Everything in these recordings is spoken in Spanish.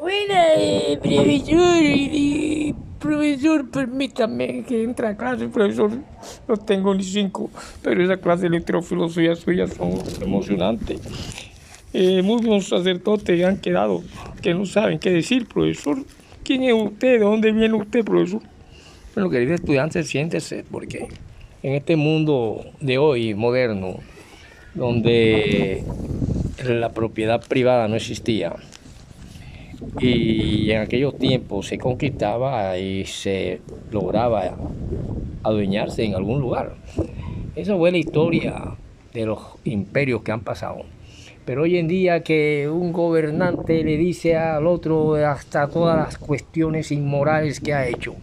Buena, profesor, permítame que entre a clase, profesor. No tengo ni 5, pero esa clase de electrofilosofía suya son emocionantes. Muchos sacerdotes han quedado que no saben qué decir, profesor. ¿Quién es usted? ¿De dónde viene usted, profesor? Bueno, querido estudiante, siéntese, porque en este mundo de hoy, moderno, donde la propiedad privada no existía, y en aquellos tiempos se conquistaba y se lograba adueñarse en algún lugar. Esa fue la historia de los imperios que han pasado. Pero hoy en día que un gobernante le dice al otro hasta todas las cuestiones inmorales que ha hecho,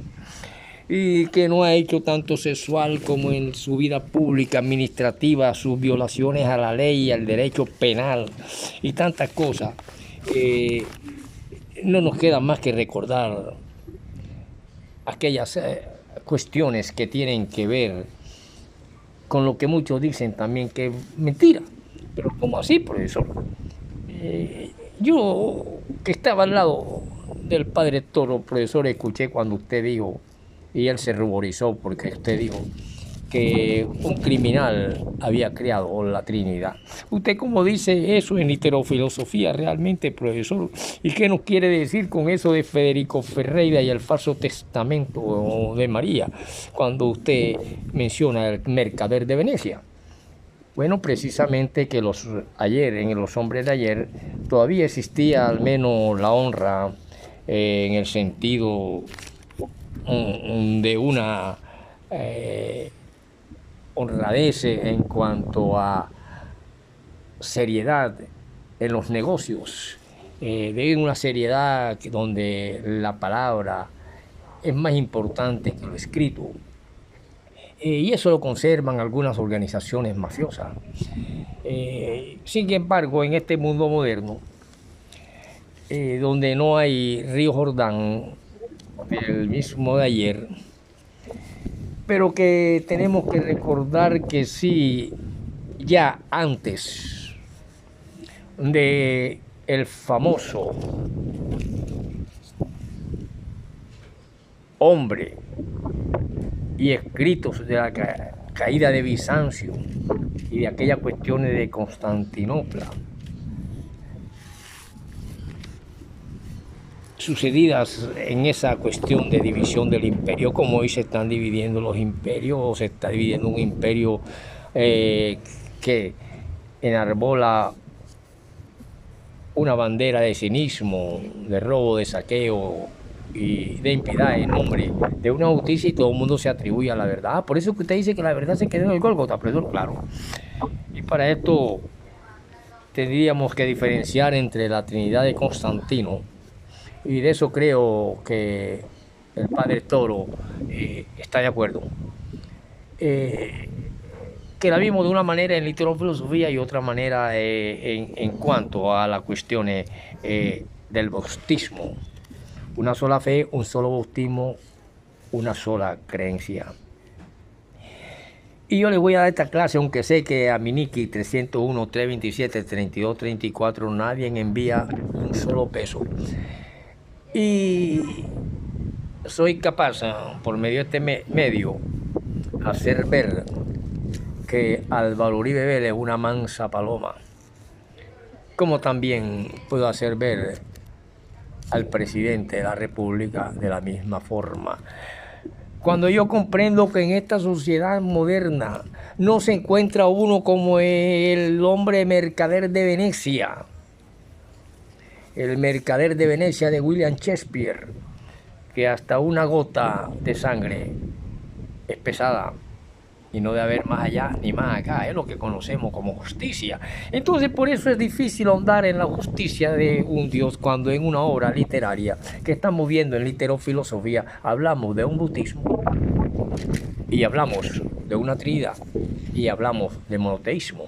y que no ha hecho tanto sexual como en su vida pública, administrativa, sus violaciones a la ley y al derecho penal y tantas cosas, no nos queda más que recordar aquellas cuestiones que tienen que ver con lo que muchos dicen también que es mentira. Pero ¿cómo así, profesor? Yo que estaba al lado del padre Toro, profesor, escuché cuando usted dijo, y él se ruborizó porque usted dijo que un criminal había creado la Trinidad. ¿Usted cómo dice eso en literofilosofía realmente, profesor? ¿Y qué nos quiere decir con eso de Federico Ferreira y el falso testamento de María, cuando usted menciona el mercader de Venecia? Bueno, precisamente que ayer, en los hombres de ayer, todavía existía al menos la honra en el sentido de una honradez en cuanto a seriedad en los negocios, de una seriedad donde la palabra es más importante que lo escrito. Y eso lo conservan algunas organizaciones mafiosas. Sin embargo, en este mundo moderno, donde no hay río Jordán, el mismo de ayer, pero que tenemos que recordar que sí, ya antes de el famoso hombre y escritos de la caída de Bizancio y de aquellas cuestiones de Constantinopla, sucedidas en esa cuestión de división del imperio, como hoy se están dividiendo los imperios, o se está dividiendo un imperio que enarbola una bandera de cinismo, de robo, de saqueo y de impiedad en nombre de una justicia, y todo el mundo se atribuye a la verdad. Por eso que usted dice que la verdad se quedó en el Gólgota, profesor, claro. Y para esto tendríamos que diferenciar entre la Trinidad de Constantino, y de eso creo que el padre Toro está de acuerdo, que la vimos de una manera en literofilosofía y otra manera en cuanto a las cuestiones del bautismo. Una sola fe, un solo bautismo, una sola creencia. Y yo les voy a dar esta clase, aunque sé que a mi Niki 301, 327, 32, 34 nadie envía un solo peso. Y soy capaz, por medio de este medio, hacer ver que Álvaro Uribe Vélez es una mansa paloma, como también puedo hacer ver al presidente de la República de la misma forma. Cuando yo comprendo que en esta sociedad moderna no se encuentra uno como el hombre mercader de Venecia, el mercader de Venecia de William Shakespeare, que hasta una gota de sangre es pesada y no debe haber más allá ni más acá, es lo que conocemos como justicia. Entonces por eso es difícil ahondar en la justicia de un Dios cuando en una obra literaria que estamos viendo en literofilosofía hablamos de un bautismo y hablamos de una trinidad y hablamos de monoteísmo.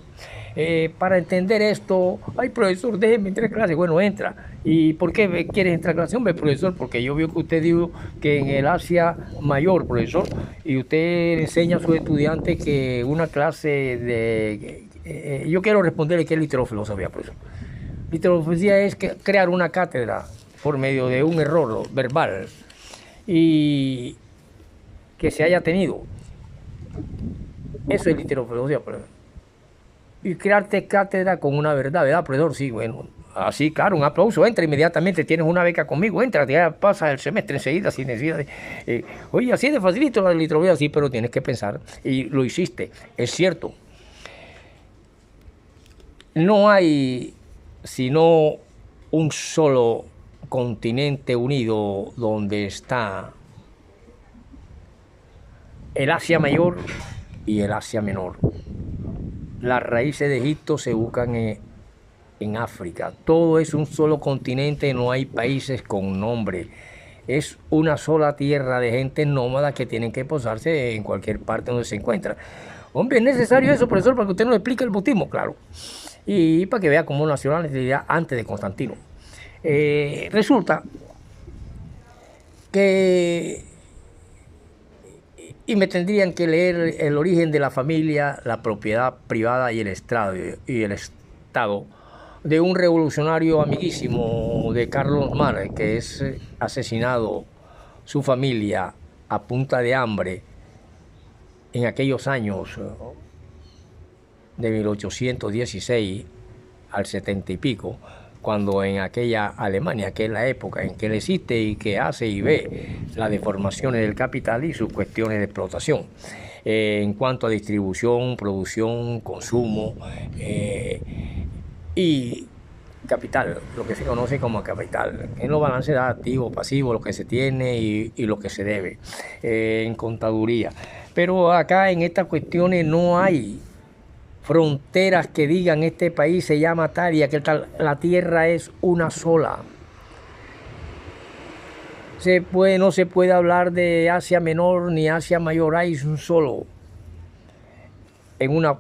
Para entender esto, ay profesor, déjeme entrar a clase. Bueno, entra. ¿Y por qué quieres entrar a clase? Hombre, profesor, porque yo veo que usted dijo que en el Asia Mayor, profesor, y usted enseña a sus estudiantes que una clase de... yo quiero responderle qué es literofilosofía, profesor. Literofilosofía es crear una cátedra por medio de un error verbal y que se haya tenido. Eso es literofilosofía, profesor. Y crearte cátedra con una verdad, ¿verdad, profesor? Sí, bueno, así, claro, un aplauso, entra inmediatamente, tienes una beca conmigo, entra, ya pasa el semestre enseguida sin necesidad de... oye, así de facilito la literofilosofía, sí, pero tienes que pensar, y lo hiciste, es cierto. No hay sino un solo continente unido donde está el Asia Mayor y el Asia Menor. Las raíces de Egipto se buscan en África. Todo es un solo continente, no hay países con nombre. Es una sola tierra de gente nómada que tienen que posarse en cualquier parte donde se encuentran. Hombre, ¿es necesario eso, profesor, para que usted nos explique el bautismo? Claro. Y para que vea cómo nació la necesidad antes de Constantino. Resulta que... Y me tendrían que leer el origen de la familia, la propiedad privada y el Estado de un revolucionario amiguísimo de Carlos Marx, que es asesinado su familia a punta de hambre en aquellos años de 1816 al 70 y pico, cuando en aquella Alemania, que es la época en que él existe y que hace y ve las deformaciones del capital y sus cuestiones de explotación, en cuanto a distribución, producción, consumo y capital, lo que se conoce como capital, en los balances de activo, pasivo, lo que se tiene y lo que se debe en contaduría. Pero acá en estas cuestiones no hay fronteras que digan este país se llama tal y aquel tal. La tierra es una sola. No se puede hablar de Asia Menor ni Asia Mayor, hay un solo en una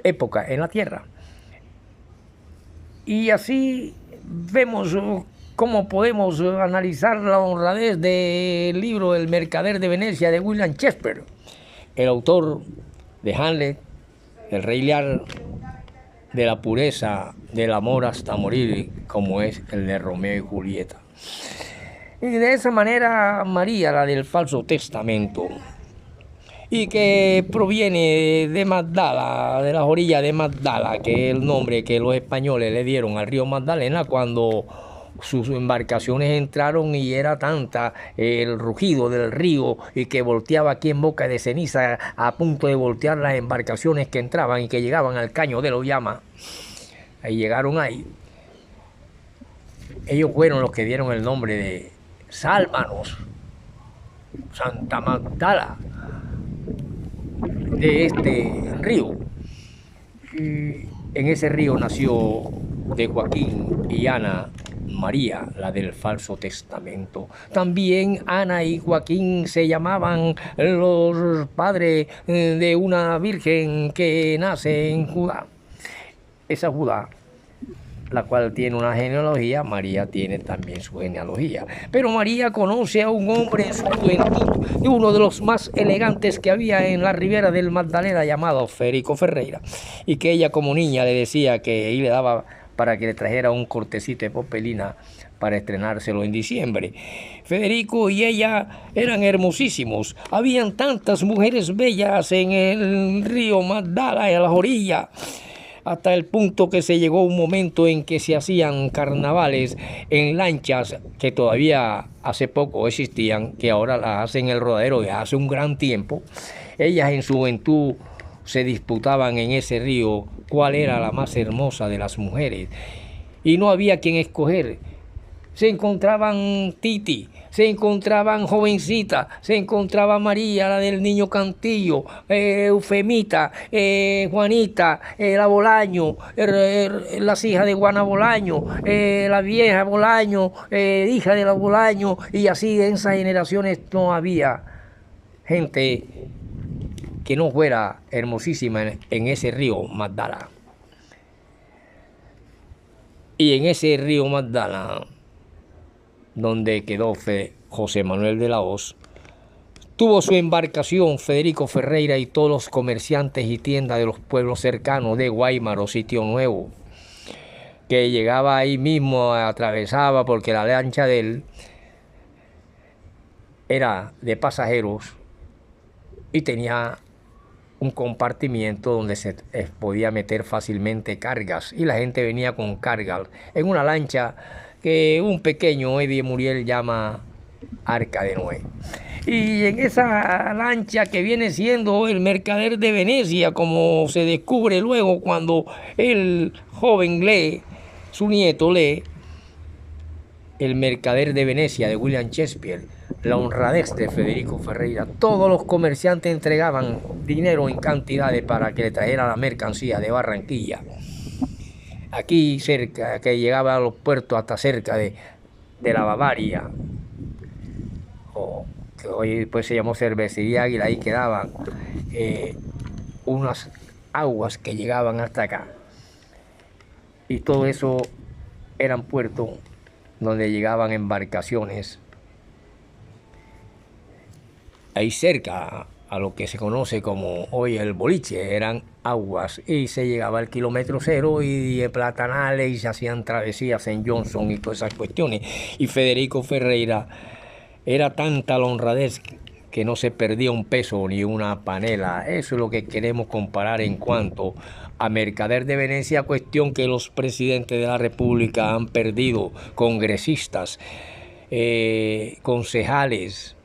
época en la tierra. Y así vemos cómo podemos analizar la honradez del libro El mercader de Venecia de William Shakespeare, el autor de Hamlet, el Rey Lear, de la pureza del amor hasta morir, como es el de Romeo y Julieta. Y de esa manera María, la del Falso Testamento, y que proviene de Magdala, de las orillas de Magdala, que es el nombre que los españoles le dieron al río Magdalena cuando sus embarcaciones entraron y era tanta el rugido del río y que volteaba aquí en Boca de Ceniza a punto de voltear las embarcaciones que entraban y que llegaban al caño de Loyama. Ahí llegaron ahí. Ellos fueron los que dieron el nombre de Sálvanos, Santa Magdala, de este río. Y en ese río nació de Joaquín y Ana María, la del Falso Testamento. También Ana y Joaquín se llamaban los padres de una virgen que nace en Judá. Esa Judá, la cual tiene una genealogía, María tiene también su genealogía. Pero María conoce a un hombre en su juventud, uno de los más elegantes que había en la ribera del Magdalena, llamado Federico Ferreira, y que ella como niña le decía que él le daba para que le trajera un cortecito de popelina para estrenárselo en diciembre. Federico y ella eran hermosísimos. Habían tantas mujeres bellas en el río Magdala, en las orillas, hasta el punto que se llegó un momento en que se hacían carnavales en lanchas que todavía hace poco existían, que ahora las hacen en el rodadero de hace un gran tiempo. Ellas en su juventud se disputaban en ese río cuál era la más hermosa de las mujeres y no había quien escoger. Se encontraban Titi, se encontraban jovencitas, se encontraba María, la del niño Cantillo, Eufemita, Juanita, la Bolaño, las hijas de Juana Bolaño, la vieja Bolaño, hija de la Bolaño, y así en esas generaciones no había gente que no fuera hermosísima en ese río Magdala. Y en ese río Magdala, donde quedó José Manuel de la Hoz, tuvo su embarcación Federico Ferreira y todos los comerciantes y tiendas de los pueblos cercanos de Guaymaro, Sitio Nuevo, que llegaba ahí mismo, atravesaba, porque la lancha de él era de pasajeros y tenía un compartimiento donde se podía meter fácilmente cargas, y la gente venía con cargas en una lancha que un pequeño Eddie Muriel llama Arca de Noé. Y en esa lancha que viene siendo el mercader de Venecia, como se descubre luego cuando el joven lee, su nieto lee El mercader de Venecia de William Shakespeare, la honradez de Federico Ferreira. Todos los comerciantes entregaban dinero en cantidades para que le trajera la mercancía de Barranquilla. Aquí cerca, que llegaba a los puertos hasta cerca de la Bavaria, que hoy pues se llamó Cervecería Águila. Ahí quedaban unas aguas que llegaban hasta acá. Y todo eso eran puertos donde llegaban embarcaciones. Ahí cerca, a lo que se conoce como hoy el boliche, eran aguas, y se llegaba al kilómetro cero y de platanales, y se hacían travesías en Johnson y todas esas cuestiones. Y Federico Ferreira era tanta la honradez que no se perdía un peso ni una panela. Eso es lo que queremos comparar en cuanto a mercader de Venecia, cuestión que los presidentes de la República han perdido, congresistas, concejales,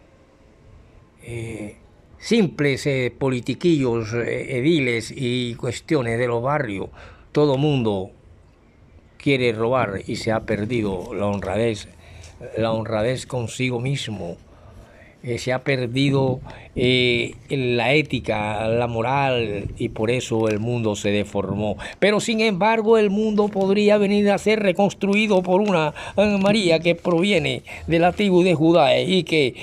simples politiquillos, ediles y cuestiones de los barrios. Todo mundo quiere robar y se ha perdido la honradez consigo mismo. Se ha perdido la ética, la moral, y por eso el mundo se deformó. Pero sin embargo el mundo podría venir a ser reconstruido por una María que proviene de la tribu de Judá y que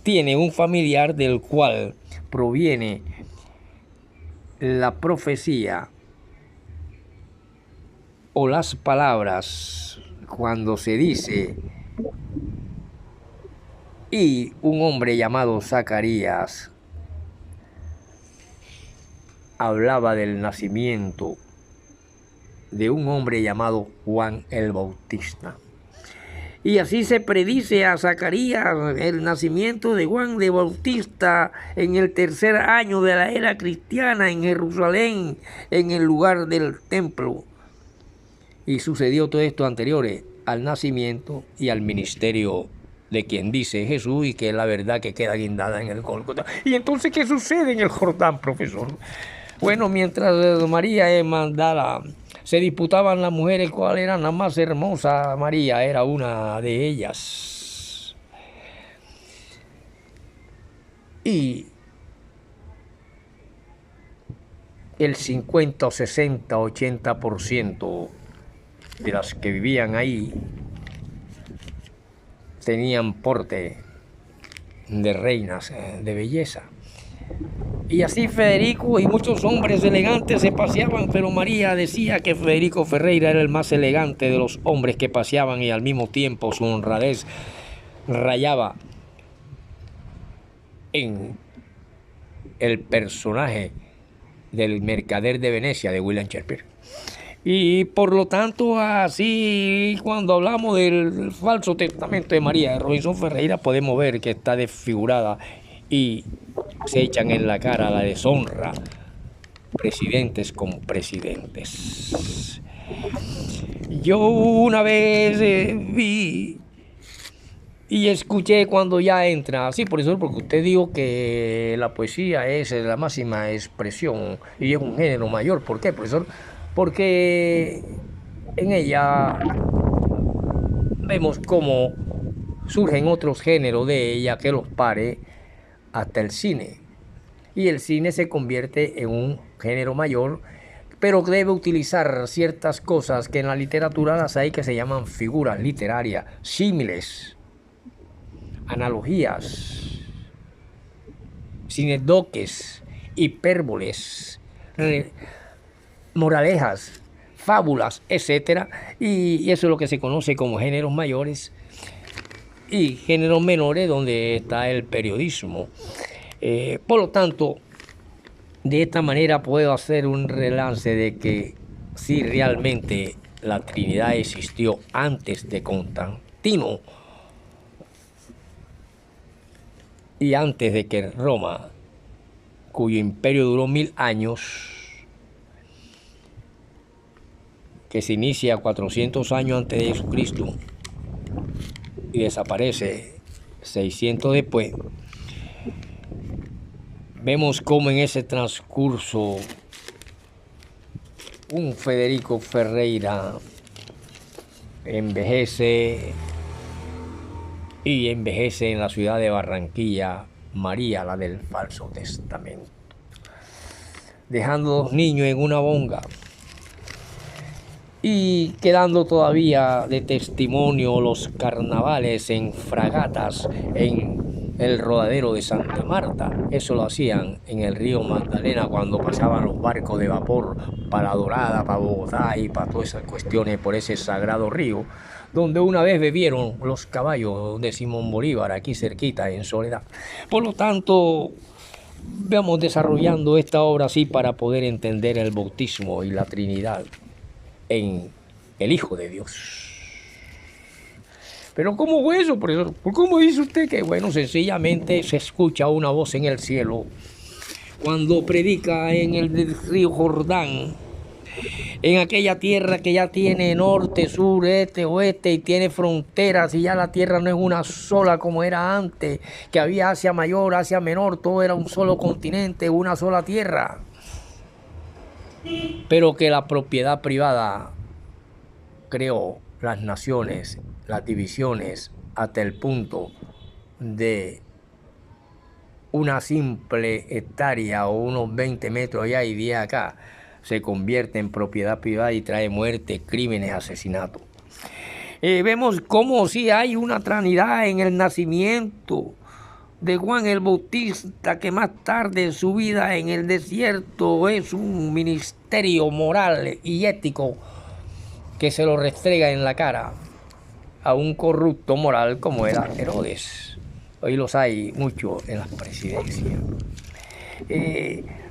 tiene un familiar del cual proviene la profecía o las palabras cuando se dice: y un hombre llamado Zacarías hablaba del nacimiento de un hombre llamado Juan el Bautista. Y así se predice a Zacarías el nacimiento de Juan el Bautista en el tercer año de la era cristiana en Jerusalén, en el lugar del templo. Y sucedió todo esto anteriores al nacimiento y al ministerio de quien dice Jesús, y que es la verdad que queda guindada en el Gólgota. ¿Y entonces qué sucede en el Jordán, profesor? Bueno, mientras María es Magdala se disputaban las mujeres cuál era la más hermosa, María era una de ellas. Y el 50 o 60, 80% de las que vivían ahí tenían porte de reinas de belleza. Y así Federico y muchos hombres elegantes se paseaban, pero María decía que Federico Ferreira era el más elegante de los hombres que paseaban, y al mismo tiempo su honradez rayaba en el personaje del mercader de Venecia de William Shakespeare. Y por lo tanto, así cuando hablamos del falso testamento de María de Robinson Ferreira, podemos ver que está desfigurada y se echan en la cara la deshonra presidentes con presidentes. Yo una vez vi y escuché cuando ya entra, sí, profesor, porque usted dijo que la poesía es la máxima expresión y es un género mayor. ¿Por qué, profesor? Porque en ella vemos cómo surgen otros géneros de ella que los pare hasta el cine. Y el cine se convierte en un género mayor, pero debe utilizar ciertas cosas que en la literatura las hay, que se llaman figuras literarias, símiles, analogías, sinedoques, hipérboles, moralejas, fábulas, etc. Y eso es lo que se conoce como géneros mayores, y géneros menores donde está el periodismo. Por lo tanto, de esta manera puedo hacer un relance de que sí, realmente la Trinidad existió antes de Constantino y antes de que Roma, cuyo imperio duró 1000 años, que se inicia 400 años antes de Jesucristo y desaparece 600 después, vemos cómo en ese transcurso un Federico Ferreira envejece y envejece en la ciudad de Barranquilla María, la del Falso Testamento, dejando 2 niños en una bonga y quedando todavía de testimonio los carnavales en fragatas en el rodadero de Santa Marta. Eso lo hacían en el río Magdalena cuando pasaban los barcos de vapor para La Dorada, para Bogotá y para todas esas cuestiones por ese sagrado río, donde una vez bebieron los caballos de Simón Bolívar, aquí cerquita en Soledad. Por lo tanto, vamos desarrollando esta obra así para poder entender el bautismo y la Trinidad en el Hijo de Dios. Pero ¿cómo fue eso, profesor? ¿Cómo dice usted que? Bueno, sencillamente se escucha una voz en el cielo cuando predica en el río Jordán, en aquella tierra que ya tiene norte, sur, este, oeste y tiene fronteras, y ya la tierra no es una sola como era antes, que había Asia Mayor, Asia Menor, todo era un solo continente, una sola tierra, pero que la propiedad privada creó las naciones, las divisiones, hasta el punto de una simple hectárea o unos 20 metros allá y 10 acá se convierte en propiedad privada y trae muerte, crímenes, asesinatos. Vemos cómo sí hay una Trinidad en el nacimiento de Juan el Bautista, que más tarde en su vida en el desierto es un ministerio moral y ético que se lo restrega en la cara a un corrupto moral como era Herodes. Hoy los hay mucho en las presidencias.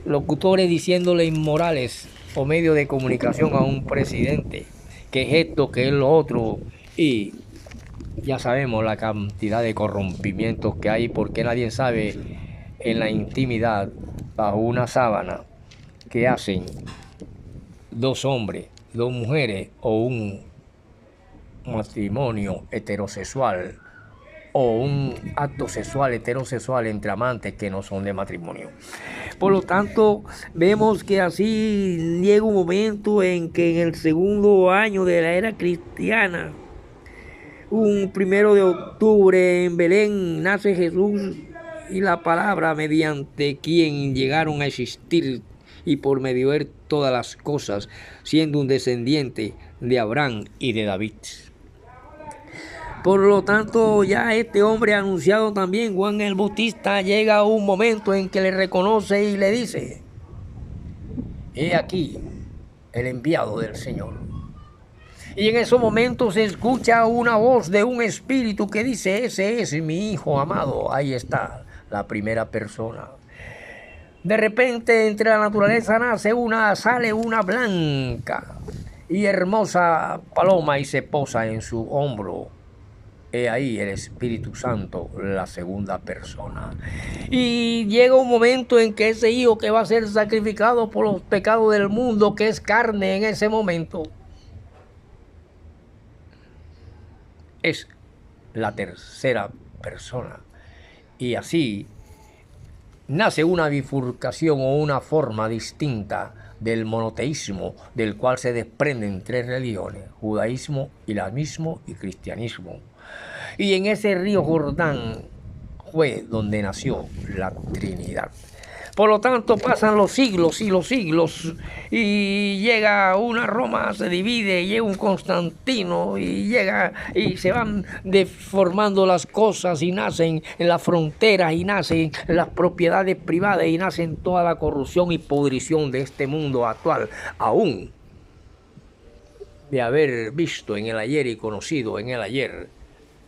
Locutores diciéndole inmorales o medio de comunicación a un presidente, que es esto, que es lo otro, y ya sabemos la cantidad de corrompimientos que hay, porque nadie sabe en la intimidad, bajo una sábana, que hacen 2 hombres, 2 mujeres o un matrimonio heterosexual o un acto sexual heterosexual entre amantes que no son de matrimonio. Por lo tanto, vemos que así llega un momento en que en el segundo año de la era cristiana, un 1 de octubre en Belén nace Jesús y la palabra mediante quien llegaron a existir y por medio de él todas las cosas, siendo un descendiente de Abraham y de David. Por lo tanto, ya este hombre anunciado también, Juan el Bautista, llega a un momento en que le reconoce y le dice: he aquí el enviado del Señor. Y en esos momentos se escucha una voz de un espíritu que dice: ese es mi hijo amado. Ahí está la primera persona. De repente entre la naturaleza sale una blanca y hermosa paloma y se posa en su hombro. He ahí el Espíritu Santo, la segunda persona. Y llega un momento en que ese hijo que va a ser sacrificado por los pecados del mundo, que es carne en ese momento, es la tercera persona. Y así nace una bifurcación o una forma distinta del monoteísmo, del cual se desprenden 3 religiones: judaísmo, islamismo y cristianismo. Y en ese río Jordán fue donde nació la Trinidad. Por lo tanto, pasan los siglos y los siglos, y llega una Roma, se divide, llega un Constantino, y se van deformando las cosas, y nacen en las fronteras, y nacen las propiedades privadas, y nacen toda la corrupción y podrición de este mundo actual, aún de haber visto en el ayer y conocido en el ayer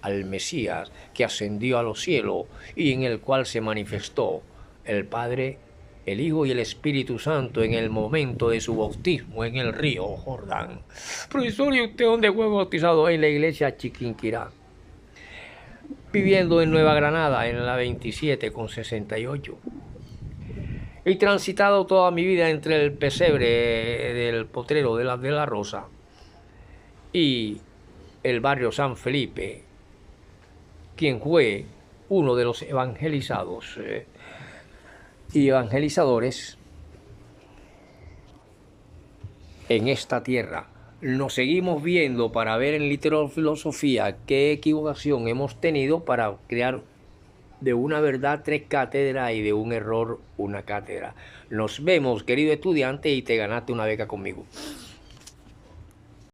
al Mesías que ascendió a los cielos y en el cual se manifestó el Padre el Hijo y el Espíritu Santo en el momento de su bautismo en el río Jordán. Profesor, ¿y usted dónde fue bautizado? En la iglesia Chiquinquirá, viviendo en Nueva Granada en la 27 con 68. He transitado toda mi vida entre el pesebre del potrero de la Rosa y el barrio San Felipe, quien fue uno de los evangelizados y evangelizadores en esta tierra. Nos seguimos viendo para ver en literofilosofía qué equivocación hemos tenido para crear de una verdad 3 cátedras y de un error 1 cátedra. Nos vemos, querido estudiante, y te ganaste una beca conmigo.